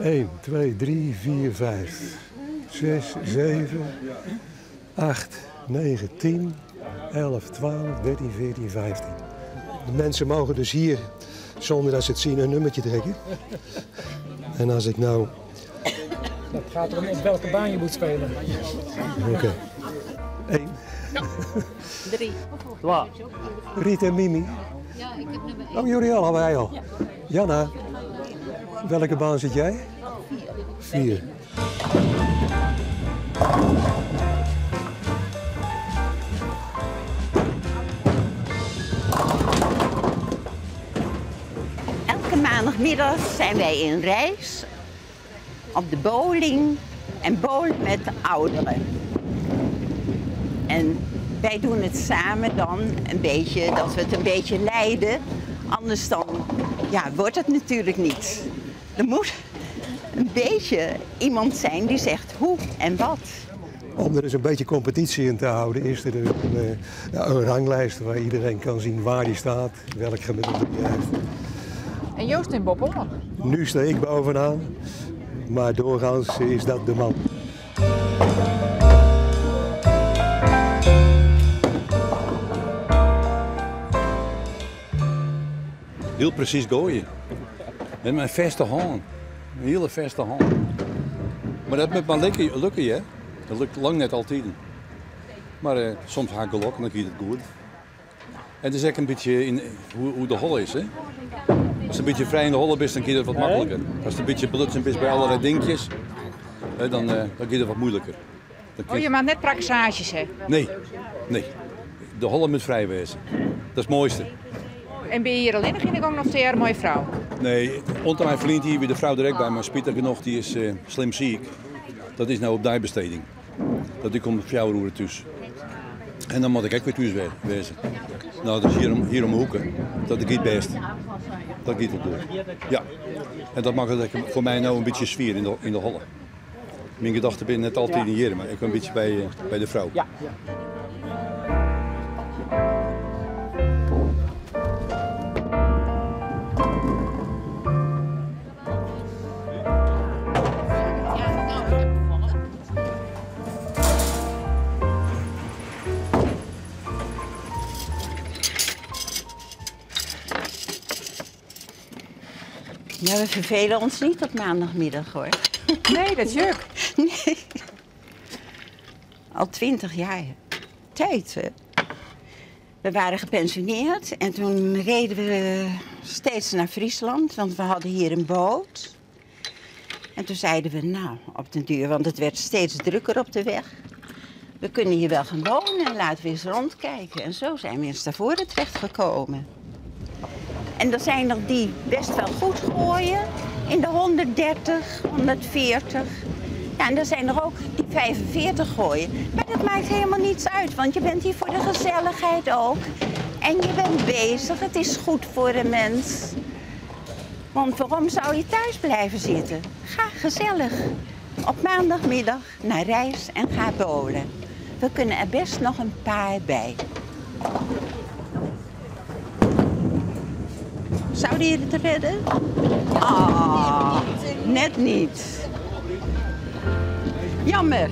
1, 2, 3, 4, 5, 6, 7, 8, 9, 10, 11, 12, 13, 14, 15. De mensen mogen dus hier, zonder dat ze het zien, een nummertje trekken. En als ik nou... Dat gaat erom op welke baan je moet spelen. Oké. 1. 3. Riet en Mimi. Ja, ik heb nummer 1. Oh, jullie allebei al. Janna, welke baan zit jij? 4. Elke maandagmiddag zijn wij in reis op de bowling en bowlen met de ouderen. En wij doen het samen dan een beetje, dat we het een beetje leiden. Anders dan, ja, wordt het natuurlijk niet. Er moet een beetje iemand zijn die zegt hoe en wat. Om er dus een beetje competitie in te houden, is er een ranglijst waar iedereen kan zien waar die staat, welk gemiddelde die heeft. En Joost en Bob ook. Nu sta ik bovenaan, maar doorgaans is dat de man. Heel precies gooien. Met mijn vaste hand. Een hele vaste hand. Maar dat moet maar lukken, hè? Dat lukt lang net altijd. Maar soms ga ik geluk en dan gaat het goed. En het is echt een beetje in hoe de holle is, hè? Als je een beetje vrij in de holle bent, dan gaat het wat makkelijker. Als je een beetje blutsen bent bij allerlei dingetjes, dan gaat het wat moeilijker. Oh, je maakt net prakkesages, hè? Nee. De holle moet vrij wezen. Dat is het mooiste. En ben je hier alleen nog in de gang of zie je een mooie vrouw? Nee, onder mijn vriend hier, wie de vrouw direct bij me, spietig genoeg, die is slim ziek. Dat is nou op die besteding. Dat ik kom op jouw roeren thuis. En dan moet ik ook weer thuis wezen. Nou, dus hier om de hoeken. Dat gaat best. Dat gaat wel door. Ja. En dat maakt het voor mij nou een beetje sfeer in de holle. Mijn gedachten ben net altijd hier, maar ik ben een beetje bij de vrouw. Ja. Ja, we vervelen ons niet op maandagmiddag, hoor. Nee, dat is juk. Nee. Al 20 jaar. Tijd, hè. We waren gepensioneerd en toen reden we steeds naar Friesland, want we hadden hier een boot. En toen zeiden we, nou, op den duur, want het werd steeds drukker op de weg. We kunnen hier wel gaan wonen en laten we eens rondkijken. En zo zijn we in Stavoren terechtgekomen. En er zijn er die best wel goed gooien, in de 130, 140. Ja, en er zijn er ook die 45 gooien. Maar dat maakt helemaal niets uit, want je bent hier voor de gezelligheid ook. En je bent bezig, het is goed voor een mens. Want waarom zou je thuis blijven zitten? Ga gezellig. Op maandagmiddag naar reis en ga bowlen. We kunnen er best nog een paar bij. Zou die het redden? Ah, net niet. Jammer.